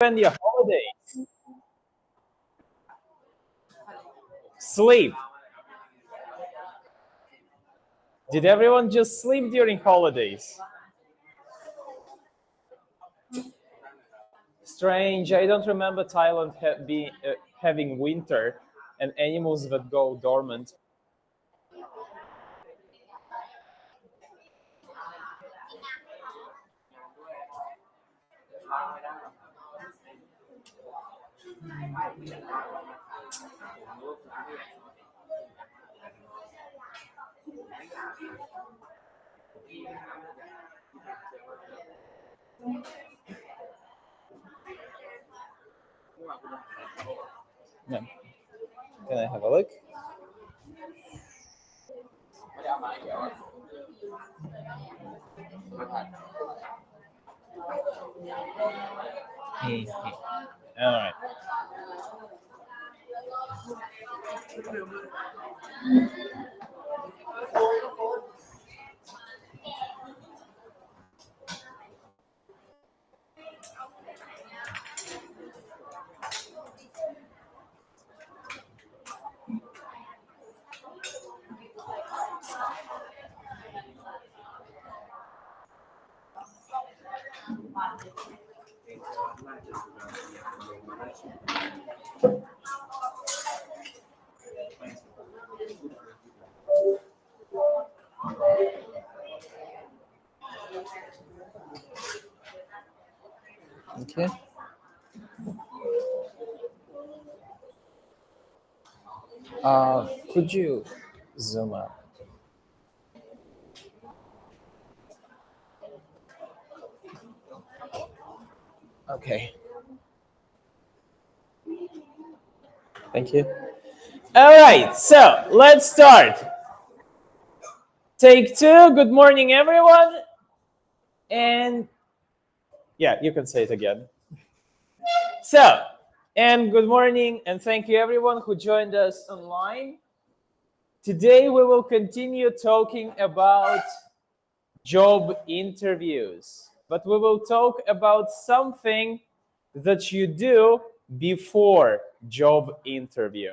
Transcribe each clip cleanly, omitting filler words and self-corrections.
spend your holidays? Sleep. Did everyone just sleep during holidays? Strange. I don't remember Thailand having winter and animals that go dormant. No. Can I have a look? All right. Okay. Could you zoom out? Okay. Thank you. All right, so let's start. Take two. Good morning, everyone. And yeah, you can say it again. So, and good morning, and thank you everyone who joined us online. Today we will continue talking about job interviews, but we will talk about something that you do before job interview.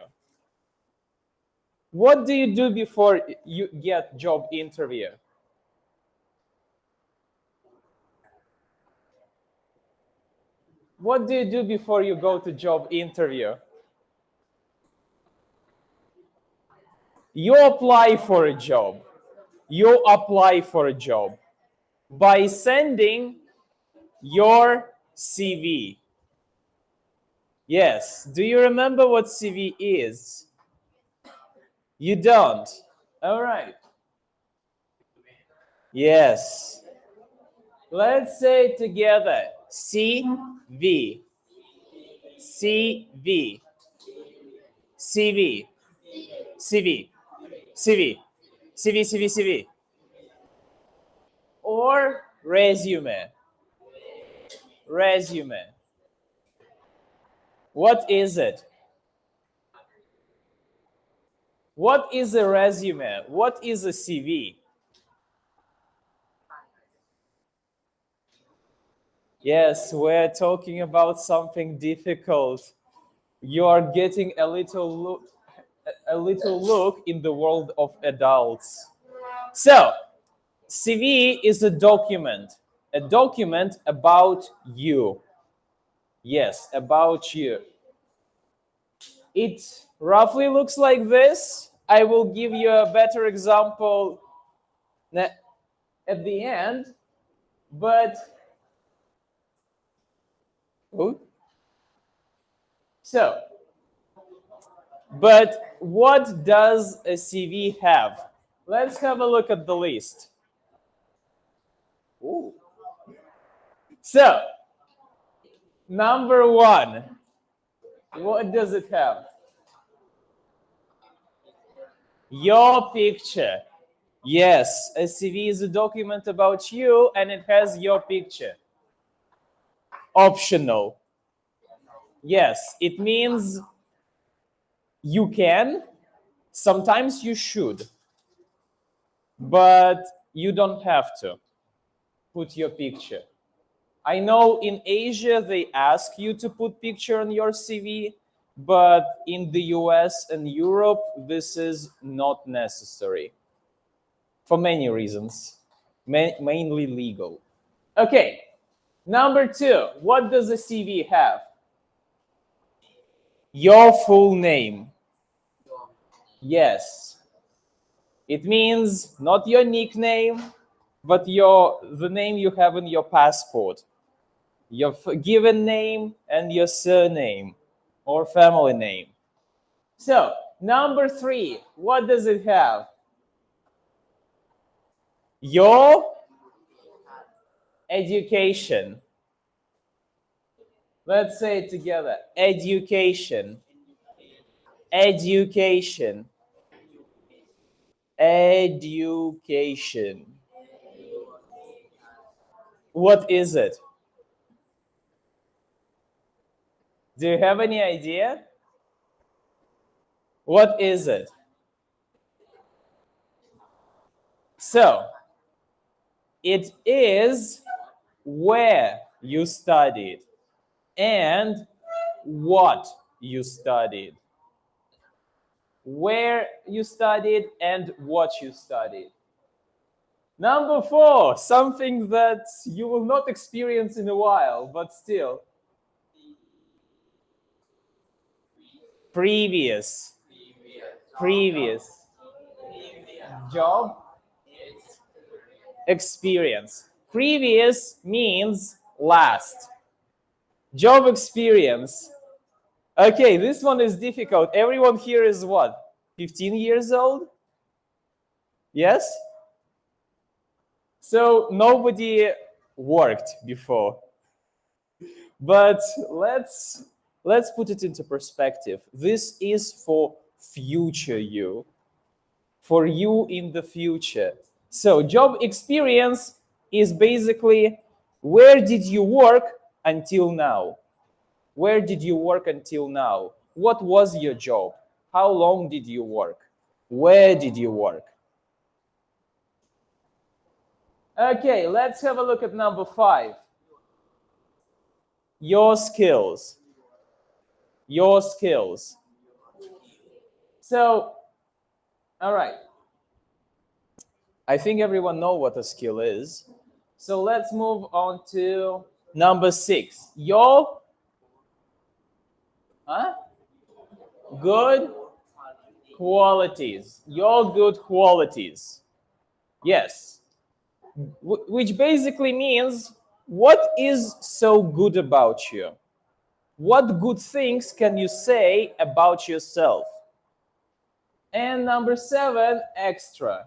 What do you do before you get job interview? What do you do before you go to job interview? You apply for a job. You apply for a job by sending your CV. Yes. Do you remember what CV is? You don't. All right. Yes. Let's say it together. CV. CV. CV. CV. CV. CV, CV, CV. Or resume. Resume. What is it? What is a resume? What is a CV? Yes, we're talking about something difficult. You are getting a little look in the world of adults. So, CV is a document about you. Yes, about you. It roughly looks like this. I will give you a better example at the end, but but what does a CV have? Let's have a look at the list. Ooh. So, number one, what does it have? Your picture. Yes, a CV is a document about you and it has your picture. Optional. Yes, it means you can, sometimes you should, but you don't have to put your picture. I know in Asia they ask you to put picture on your CV, but in the US and Europe, this is not necessary for many reasons, mainly legal. Okay, number 2, what does a CV have? Your full name. Yes. It means not your nickname, but the name you have in your passport. Your given name and your surname or family name. So, number 3, what does it have? Your education. Let's say it together. Education. Education. Education. What is it? Do you have any idea? What is it? So, it is where you studied and what you studied. Where you studied and what you studied. Number 4, something that you will not experience in a while, but still. Previous. Job experience. Previous means last. Job experience. Okay, this one is difficult. Everyone here is what? 15 years old? Yes? So nobody worked before. But let's put it into perspective. This is for future you. For you in the future. So job experience is basically where did you work until now? Where did you work until now? What was your job? How long did you work? Where did you work? Okay, let's have a look at number 5. Your skills. Your skills. So, all right. I think everyone knows what a skill is. So let's move on to number 6. Your good qualities. Your good qualities. Yes. Which basically means what is so good about you? What good things can you say about yourself? And number 7, extra.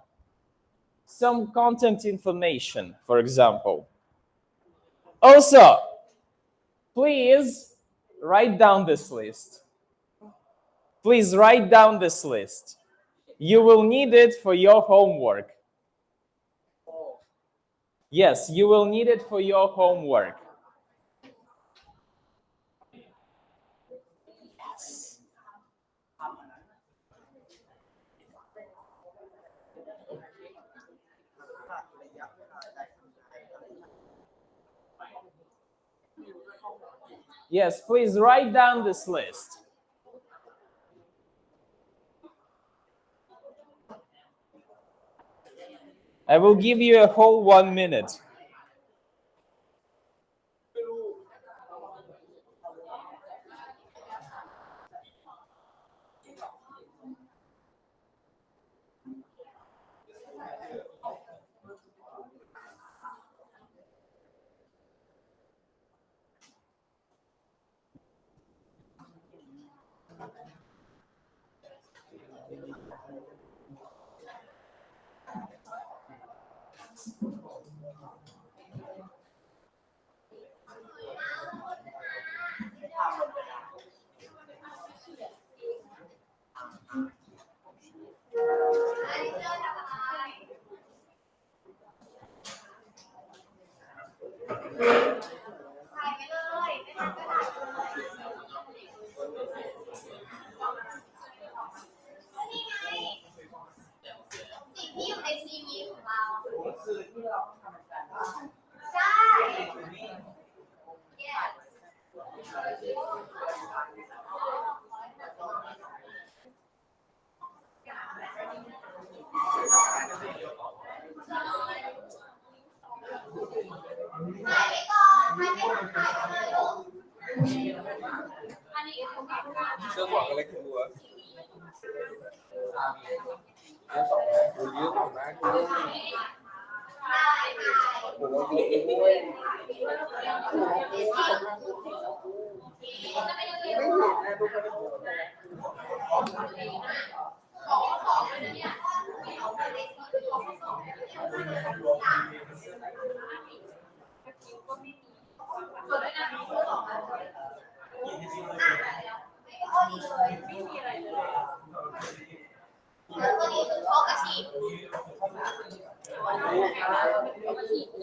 Some content information, for example. Also, please write down this list. Please write down this list. You will need it for your homework. Yes, you will need it for your homework. Yes. Yes, please write down this list. I will give you a whole 1 minute.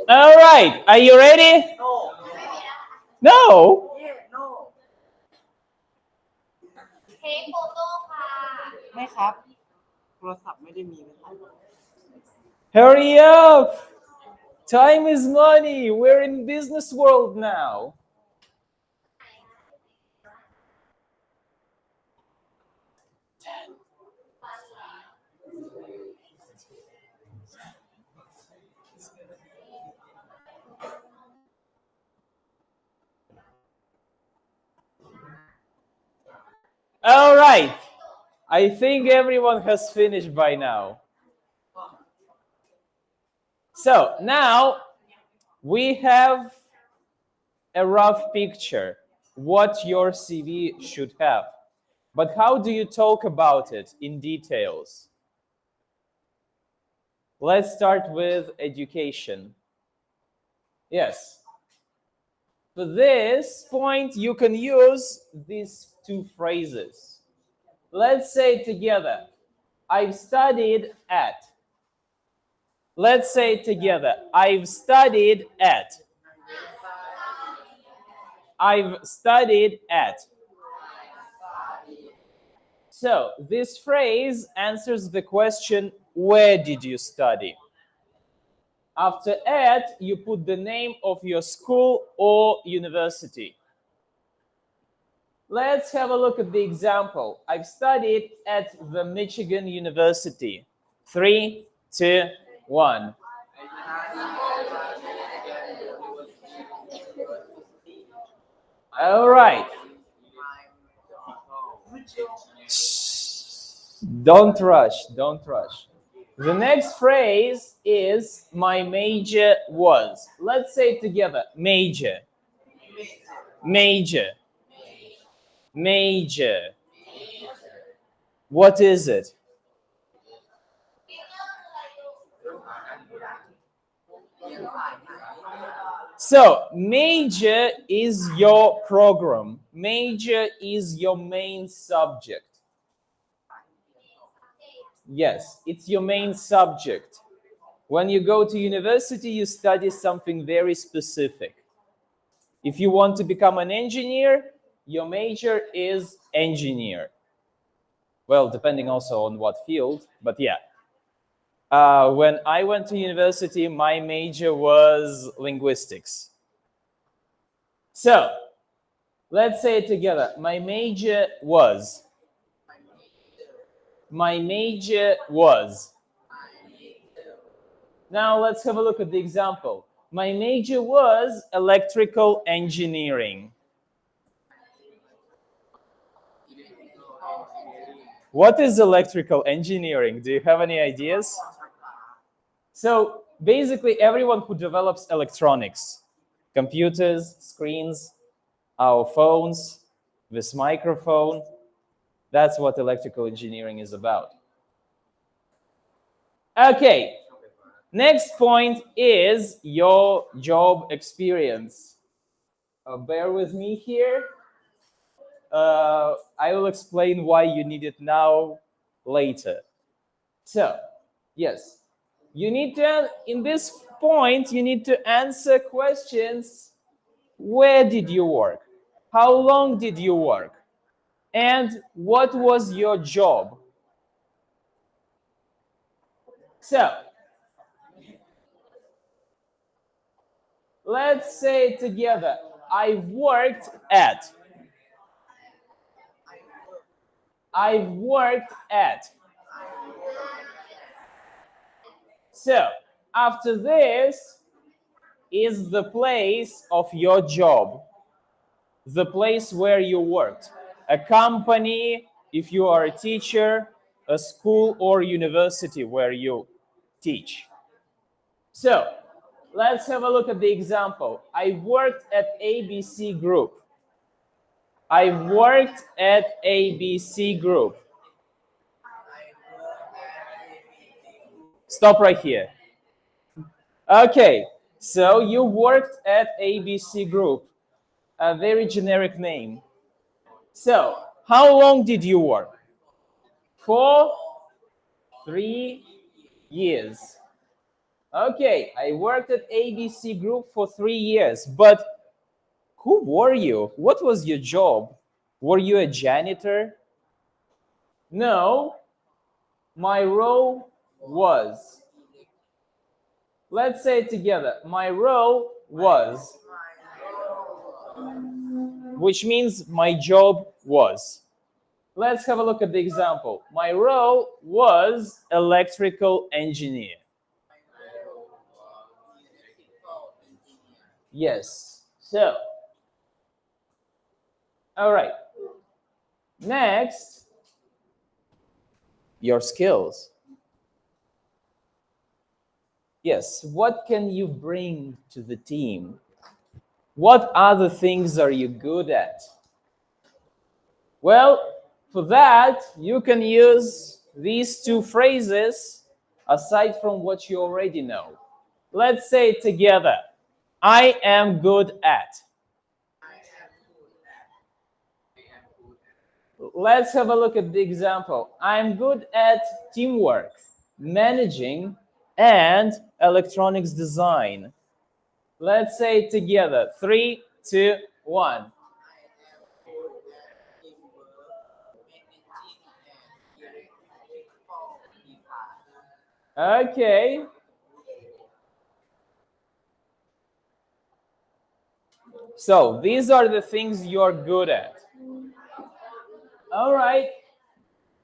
All right, are you ready? No. เทคโฟโต้ค่ะ ไม่ครับโทรศัพท์ไม่ได้มีนะครับ Hurry up. Time is money. We're in business world now. All right. I think everyone has finished by now. So now we have a rough picture what your CV should have. But how do you talk about it in details? Let's start with education. Yes. For this point, you can use these two phrases. Let's say together, I've studied at. Let's say together, I've studied at. I've studied at. So this phrase answers the question, where did you study? After at, you put the name of your school or university. Let's have a look at the example. I've studied at the Michigan University. 3, 2, 1. All right. Don't rush, don't rush. The next phrase is my major was. Let's say it together. Major. Major. Major. What is it? So, major is your program. Major is your main subject. Yes, it's your main subject. When you go to university, you study something very specific. If you want to become an engineer, your major is engineer. Well, depending also on what field, but yeah. When I went to university, my major was linguistics. So, let's say it together. My major was. My major was. Now let's have a look at the example. My major was electrical engineering. What is electrical engineering? Do you have any ideas? So basically everyone who develops electronics, computers, screens, our phones, this microphone, that's what electrical engineering is about. Okay, next point is your job experience. Bear with me here. I will explain why you need it now later. So, yes, you need to, in this point, you need to answer questions. Where did you work? How long did you work? And what was your job? So, let's say it together. I worked at. I've worked at. So after this is the place of your job, the place where you worked, a company, if you are a teacher, a school or university where you teach. So let's have a look at the example. I worked at ABC Group. I worked at ABC Group. Stop right here. Okay, so you worked at ABC Group, a very generic name. So how long did you work? For 3 years. Okay, I worked at ABC Group for 3 years, but who were you? What was your job? Were you a janitor? No, my role was. Let's say it together. My role was, which means my job was. Let's have a look at the example. My role was electrical engineer. Yes. So, all right. Next, your skills. Yes, what can you bring to the team? What other things are you good at? Well, for that, you can use these two phrases aside from what you already know. Let's say it together. I am good at. Let's have a look at the example. I'm good at teamwork, managing, and electronics design. Let's say it together. 3, 2, 1. Okay. So these are the things you're good at. All right.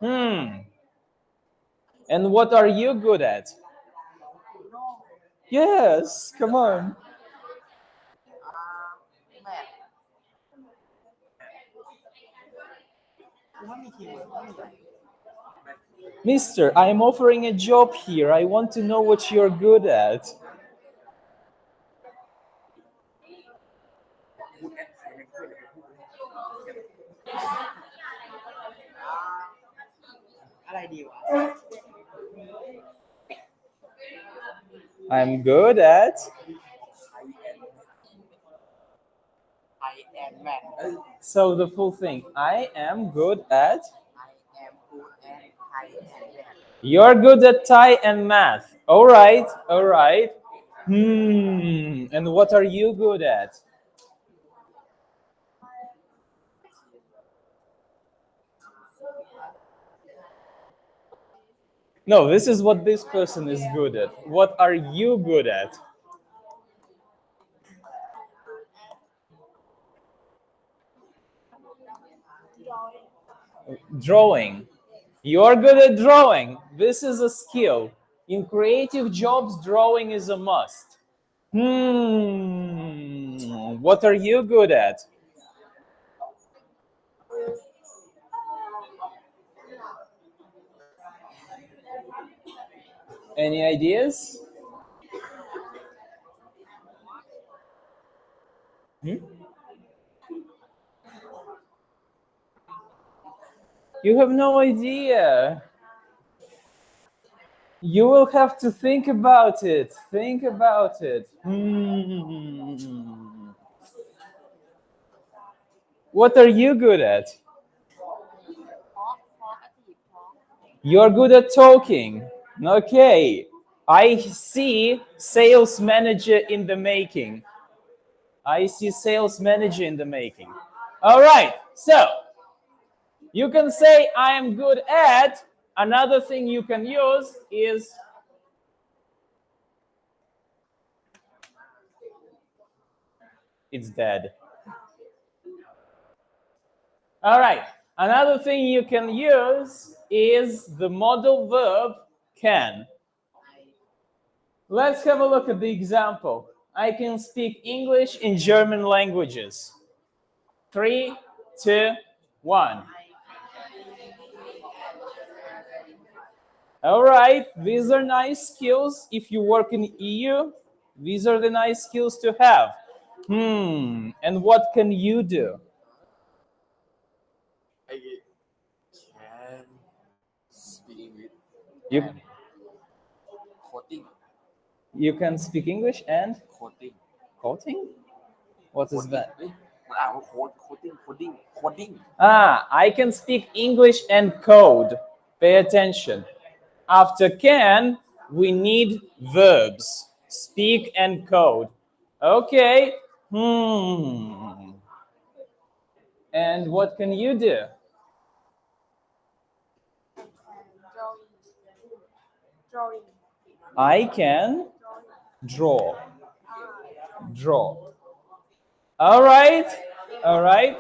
And what are you good at? Yes, come on. Mister, I'm offering a job here. I want to know what you're good at. I'm good at. So the full thing. I am good at. You're good at Thai and math. All right, all right. And what are you good at? No, this is what this person is good at. What are you good at? Drawing. You're good at drawing. This is a skill. In creative jobs, drawing is a must. What are you good at? Any ideas? You have no idea. You will have to think about it. Think about it. What are you good at? You're good at talking. Okay. I see sales manager in the making. I see sales manager in the making. All right. So you can say I am good at. Another thing you can use is it's dead. All right. Another thing you can use is the modal verb can. Let's have a look at the example. I can speak English in German languages. 3, 2, 1. All right, these are nice skills. If you work in EU, these are the nice skills to have. And what can you do? I can speak English. You, and coding. you can speak English and Coding. coding? What is that? มันอ่านว่าโค้ด coding. I can speak English and code. Pay attention. After can, we need verbs. Speak and code. Okay. And what can you do? Drawing. I can draw. Draw. All right. All right.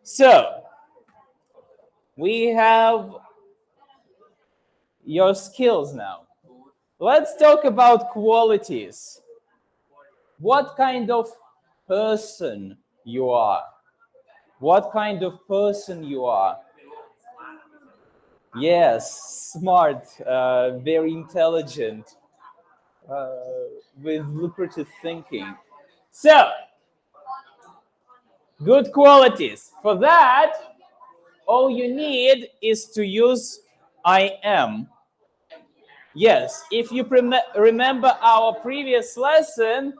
So, we have your skills now. Let's talk about qualities. What kind of person you are? What kind of person you are? Yes, smart, very intelligent, with lucrative thinking. So, good qualities. For that, all you need is to use I am. Yes, if you remember our previous lesson,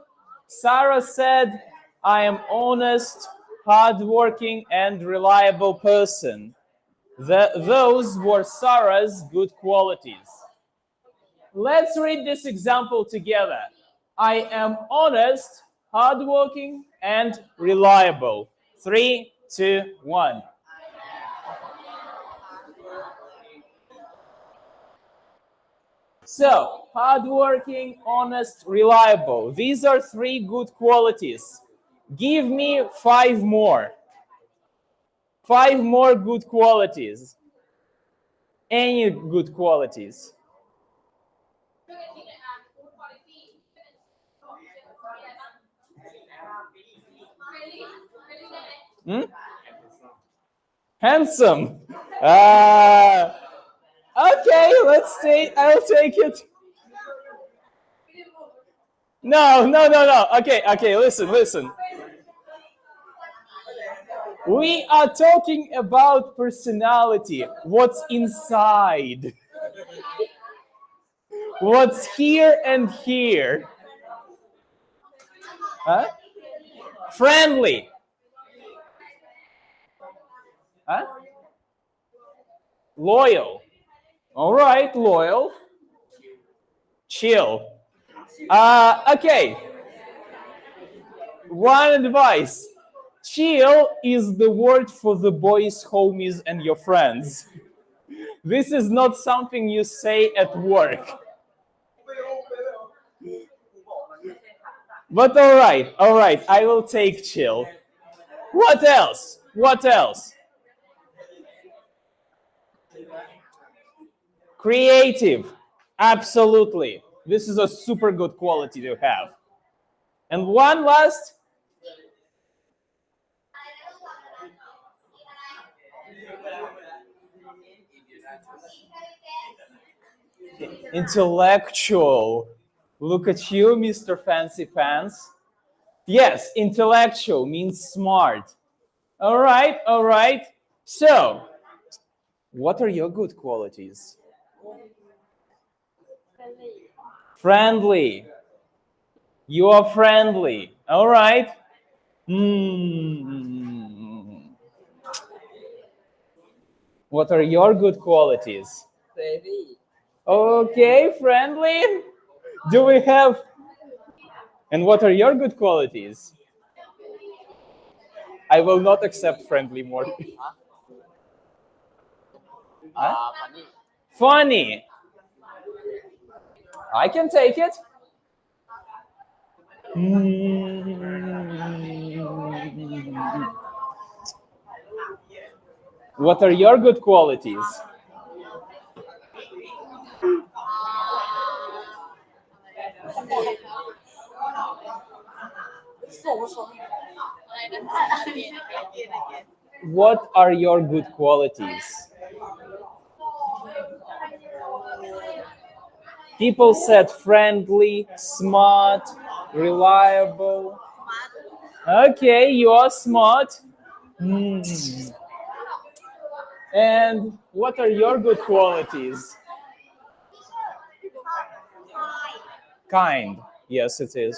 Sarah said, I am honest, hardworking, and reliable person. Those were Sarah's good qualities. Let's read this example together. I am honest, hardworking, and reliable. 3, 2, 1. So, hardworking, honest, reliable. These are 3 good qualities. Give me 5 more. 5 more good qualities. Any good qualities. Handsome. Okay, I'll take it. No. Okay, listen. We are talking about personality. What's inside? What's here and here? Huh? Friendly. Huh? Loyal. All right, loyal. Chill. Okay. One advice. Chill is the word for the boys, homies, and your friends. This is not something you say at work. But all right, I will take chill. What else? Creative. Absolutely. This is a super good quality to have. And one last. Intellectual. Look at you, Mr. Fancy Pants. Yes, intellectual means smart. All right. So, what are your good qualities? Friendly. You are friendly. All right. What are your good qualities? Baby. Okay, friendly. Do we have? And what are your good qualities? I will not accept friendly more. Huh? Funny. I can take it. What are your good qualities? What are your good qualities? People said friendly, smart, reliable. Okay, you are smart. And what are your good qualities? Kind. Yes, it is.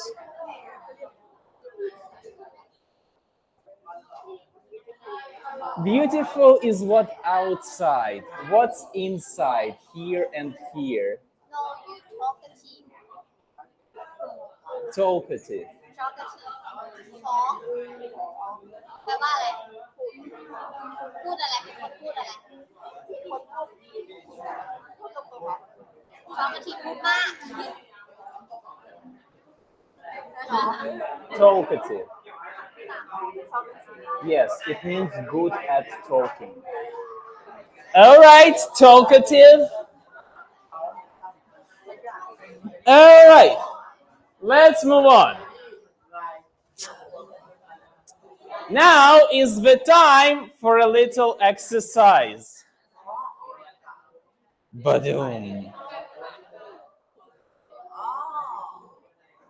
Beautiful is what outside. What's inside, here and here? Talkative. ของแปลว่าอะไรพูดอะไรคนพูดอะไรคนพูดตรงๆเหรอสองนาทีพูดมาก Talkative. Yes, it means good at talking. All right, talkative. All right, let's move on. Now is the time for a little exercise. Badoom.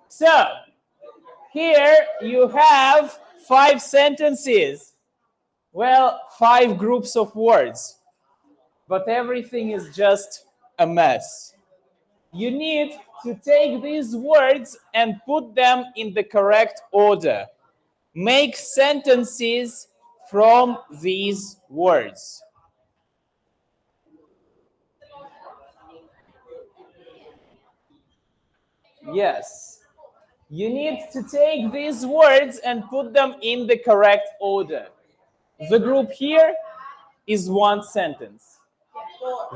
So, here you have 5 sentences. Well, 5 groups of words. But everything is just a mess. You need to take these words and put them in the correct order. Make sentences from these words. Yes. You need to take these words and put them in the correct order. The group here is one sentence.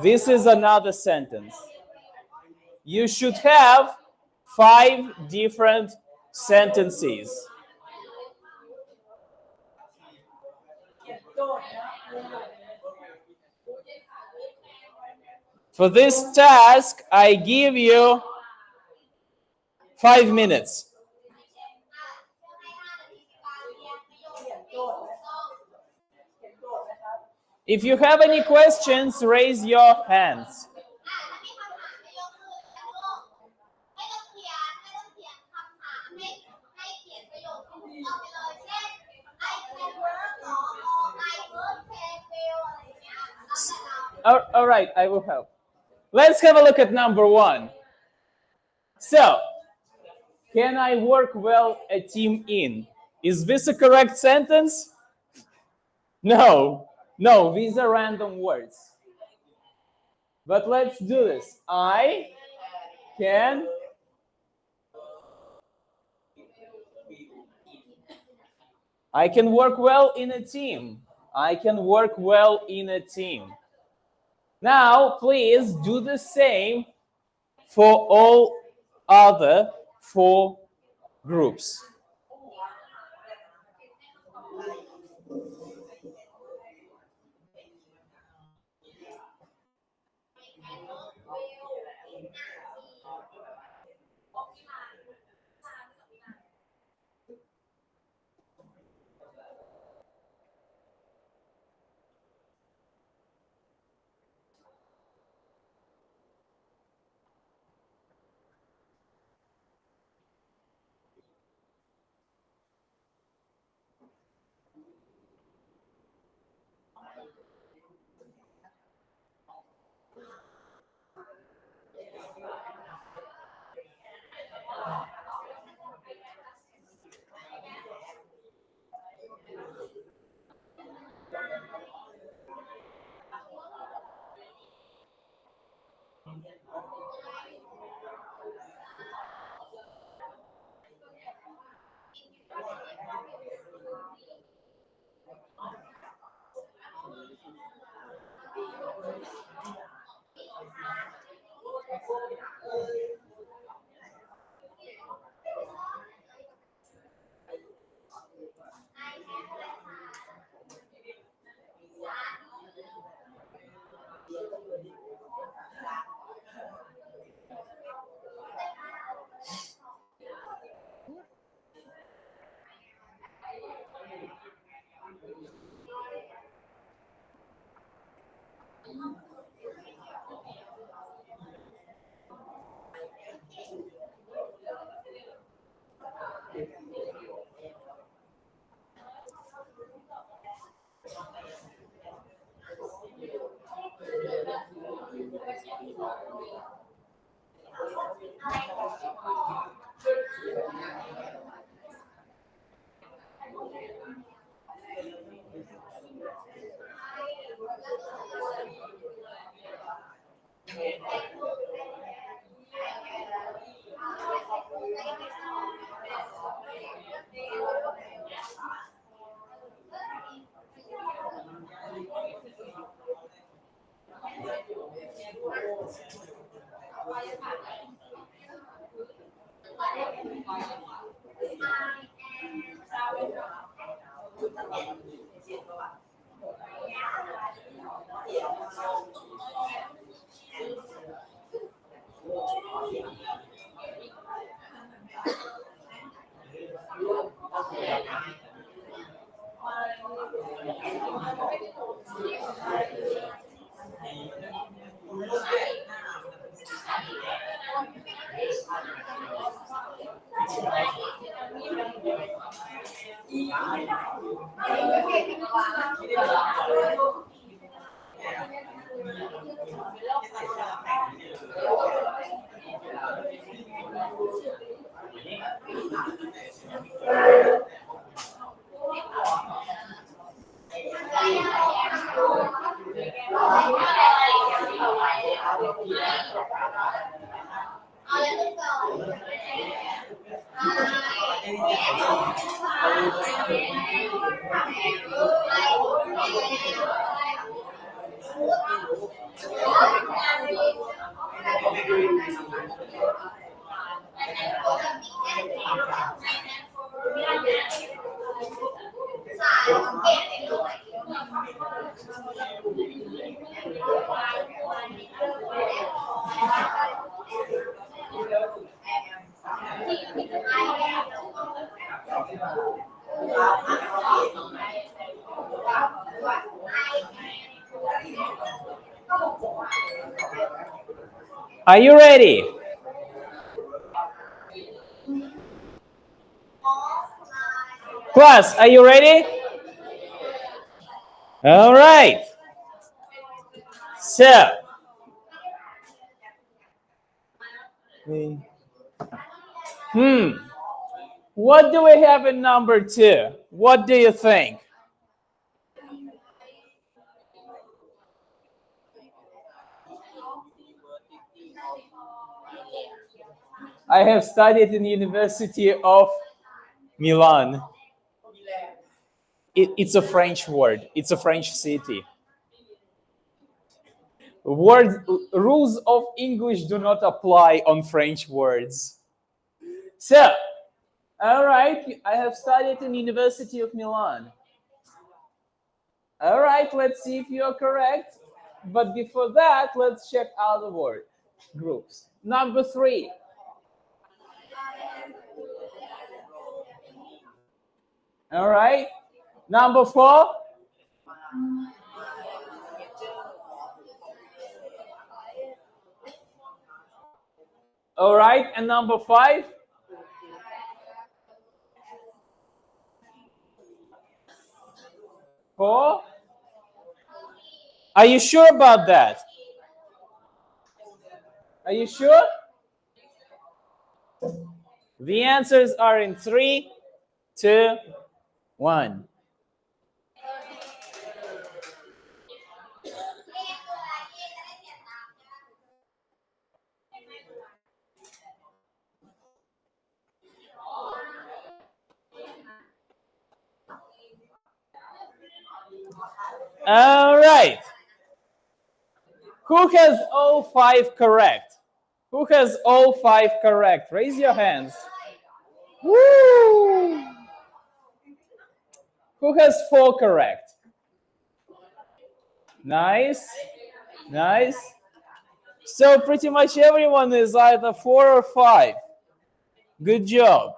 This is another sentence. You should have 5 different sentences. For this task, I give you 5 minutes. If you have any questions, raise your hands. All right, I will help. Let's have a look at number 1. So, can I work well a team in? Is this a correct sentence? No, these are random words. But let's do this. I can work well in a team. I can work well in a team. Now, please do the same for all other 4 groups. Are you ready? Class, are you ready? All right. So, what do we have in number 2? What do you think? I have studied in the University of Milan. It's a French word. It's a French city. Rules of English do not apply on French words. So, all right, I have studied in the University of Milan. All right, let's see if you're correct. But before that, let's check out the word groups. Number 3. All right. Number 4. All right. And number 5. Four. Are you sure about that? Are you sure? The answers are in 3, 2, 1. All right. Who has all 5 correct? Who has all 5 correct? Raise your hands. Woo! Who has 4 correct? Nice. Nice. So pretty much everyone is either 4 or 5. Good job.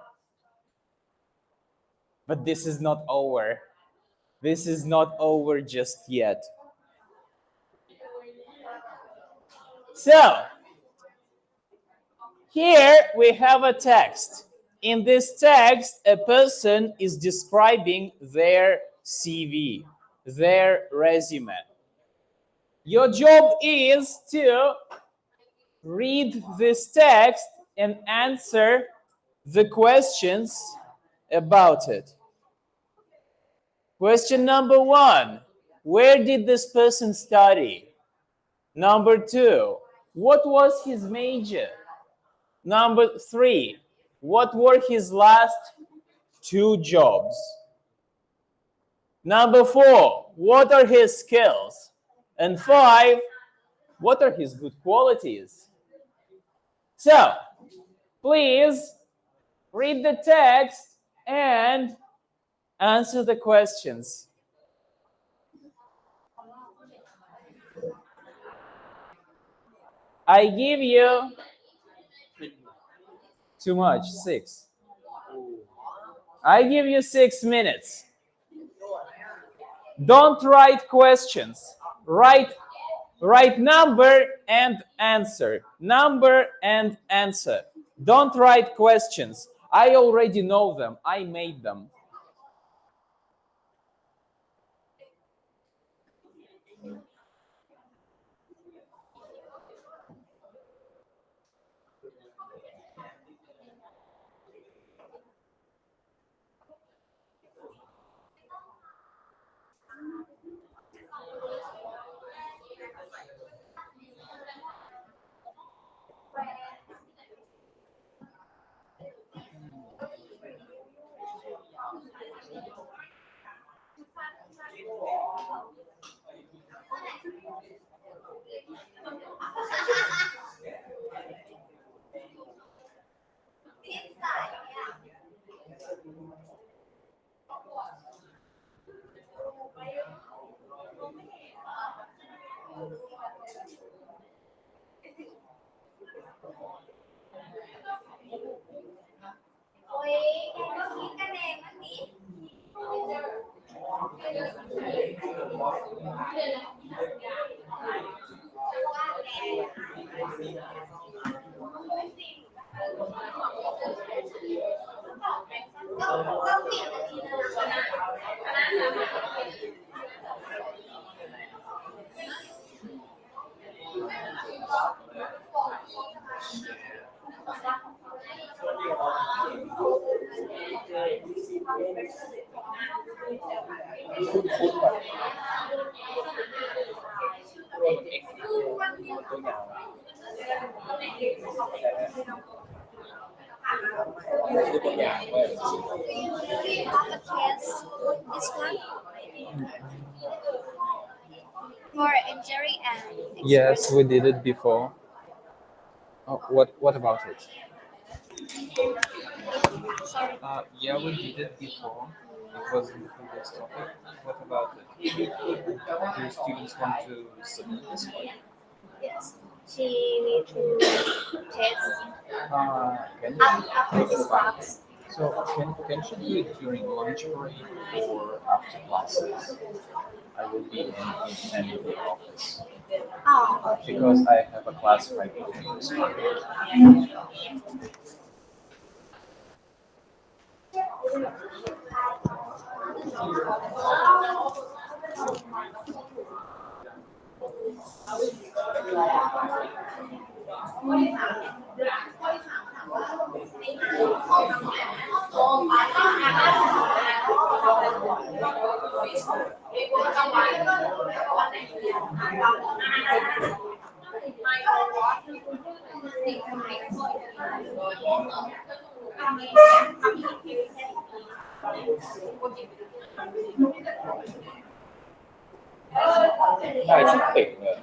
But this is not over. This is not over just yet. So, here we have a text. In this text, a person is describing their CV, their resume. Your job is to read this text and answer the questions about it. Question number 1, where did this person study? Number 2, what was his major? Number 3, what were his last 2 jobs? Number 4, what are his skills? And 5, what are his good qualities? So, please read the text and answer the questions. I give you too much, 6. I give you 6 minutes. Don't write questions. Write number and answer. Number and answer. Don't write questions. I already know them. I made them. This one for injury and Yes, we did it before. Oh, what about it? Yeah, we did it before. It was in the previous topic. What about it? Do students want to submit this one? yes, she need to test Can after this class. so can she do it during lunch break or after classes? I will be in the office Oh, okay. because I have a class right after this one. Này chắc tỉnh rồi.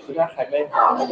Thực ra Khánh đây có một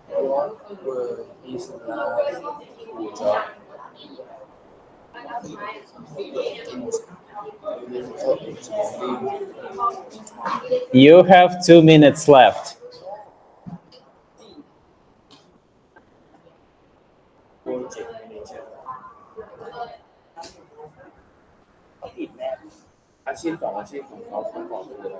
What were his last job? You have 2 minutes left. Project manager อาชีพสองอาชีพของเขาประกอบคืออะไร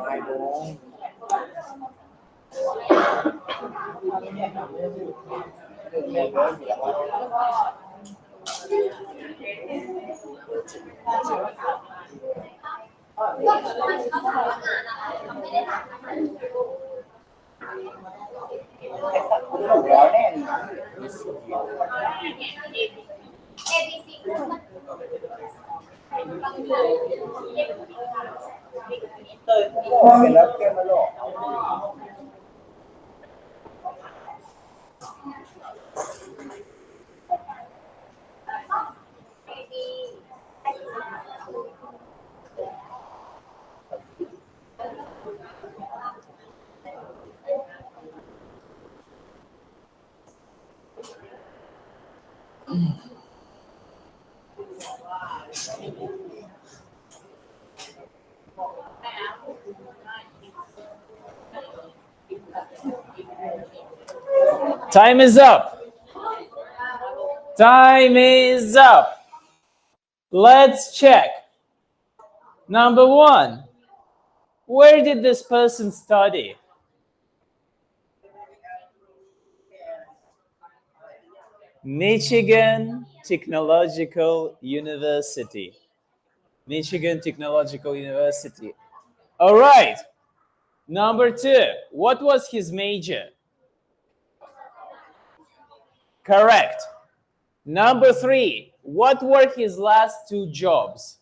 ไม่รู้ Time is up. Time is up. Let's check. Number 1. Where did this person study? Michigan Technological University. Michigan Technological University. All right. Number 2. What was his major? Correct. Number 3. What were his last 2 jobs?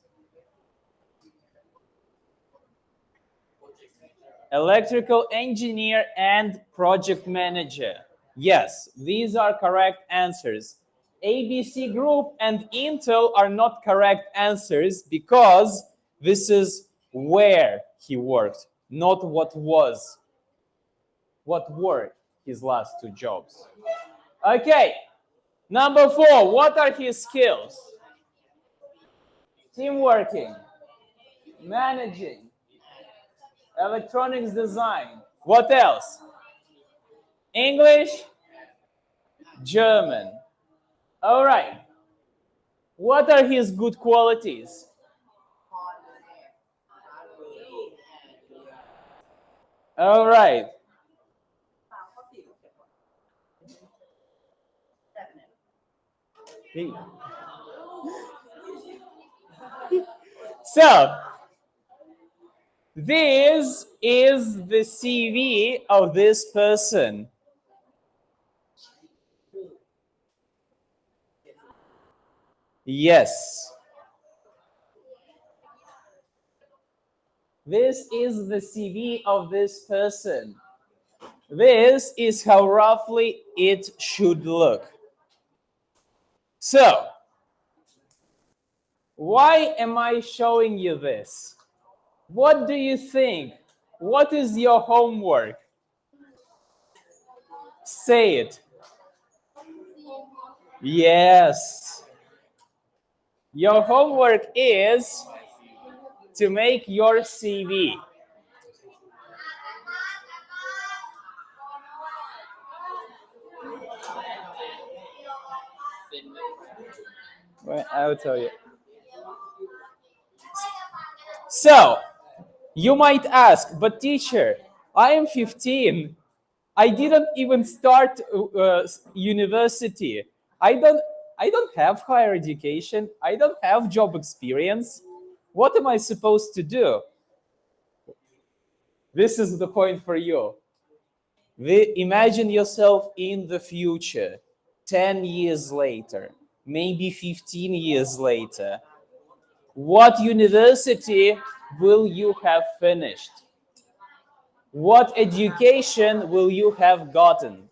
Electrical engineer and project manager. Yes, these are correct answers. ABC Group and Intel are not correct answers because this is where he worked, not what were his last 2 jobs. Okay, number 4, what are his skills? Team working, managing, electronics design. What else? English, German. All right. What are his good qualities? All right. So, this is the CV of this person. Yes. This is the CV of this person. This is how roughly it should look. So, why am I showing you this? What do you think? What is your homework? Say it. Yes. Your homework is to make your CV. Well, I'll tell you. So, you might ask, but teacher, I am 15. I didn't even start university. I don't have higher education. I don't have job experience. What am I supposed to do? This is the point for you. Imagine yourself in the future, 10 years later. maybe 15 years later, what university will you have finished? What education will you have gotten?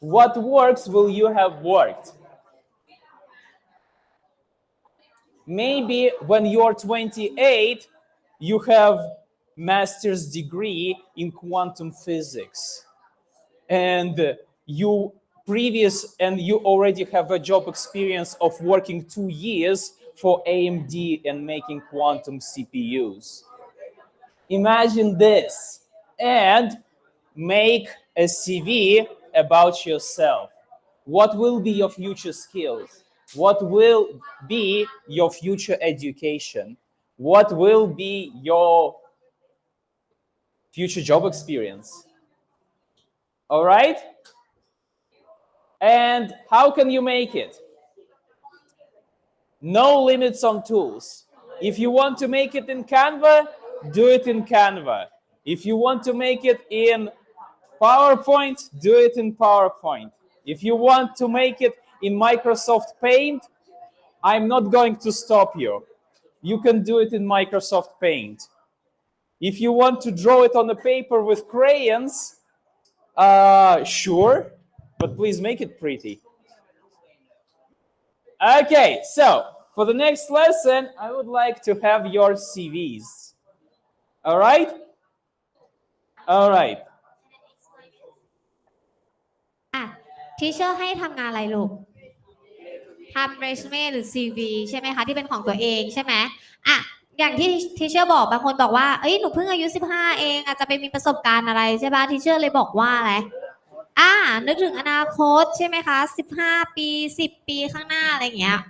What works will you have worked? Maybe when you're 28, you have master's degree in quantum physics, and you already have a job experience of working 2 years for AMD and making quantum CPUs. Imagine this and make a CV about yourself. What will be your future skills? What will be your future education? What will be your future job experience? All right? And how can you make it? No limits on tools. If you want to make it in Canva, do it in Canva. If you want to make it in PowerPoint, do it in PowerPoint. If you want to make it in Microsoft Paint, I'm not going to stop you. You can do it in Microsoft Paint. If you want to draw it on the paper with crayons, sure, but please make it pretty. Okay, so for the next lesson, I would like to have your CVs. All right? All right. ทีเชอร์ให้ทำงานอะไรลูกทำเรซูเม่หรือ CV ใช่ไหมคะที่เป็นของตัวเองใช่ไหมอย่างที่ทีเชอร์บอกบางคนบอกว่าหนูเพิ่งอายุ15เองอาจจะไปมีประสบการณ์อะไรใช่ป่ะทีเชอร์เลยบอกว่าอะไรนึกถึงอนาคตใช่ไหมคะ15ปี10ปีข้างหน้าอะไรอย่างเงี้ย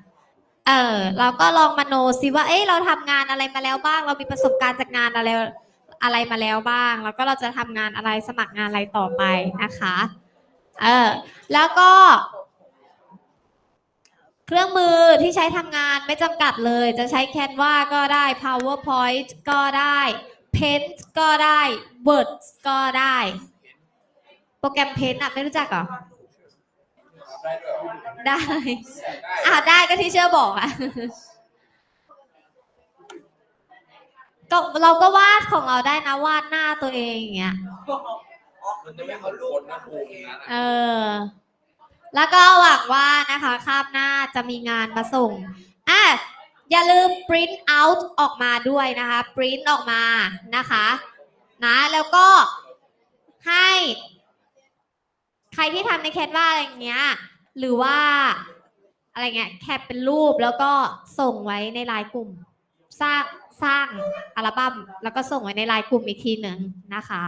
เราก็ลองมโนซิว่าเราทำงานอะไรมาแล้วบ้างเรามีประสบการณ์จากงานอะไรมาแล้วบ้างแล้วก็เราจะทำงานอะไรสมัครงานอะไรต่อไปนะคะแล้วก็เครื่องมือที่ใช้ทำงานไม่จำกัดเลยจะใช้ Canva ก็ได้ PowerPoint ก็ได้ Paint ก็ได้ Word ก็ได้โปรแกรม Paint ไม่รู้จักเหรอได้ได้ก็ที่เชื่อบอกก็เราก็วาดของเราได้นะวาดหน้าตัวเองอย่างเงี้ยมันจะไม่เหมือนคนนะครูนะแล้วก็หวังว่านะคะคาบหน้าจะมีงานมาส่งอย่าลืม print out ออกมาด้วยนะคะ print ออกมานะคะแล้วก็ให้ใครที่ทำใน Canva อะไรอย่างเงี้ยหรือว่าอะไรเงี้ยแคปเป็นรูปแล้วก็ส่งไว้ในไลน์กลุ่มสร้างอัลบั้มแล้วก็ส่งไว้ในไลน์กลุ่มอีกทีหนึ่งนะคะ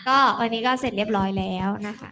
ก็วันนี้ก็เสร็จเรียบร้อยแล้วนะคะ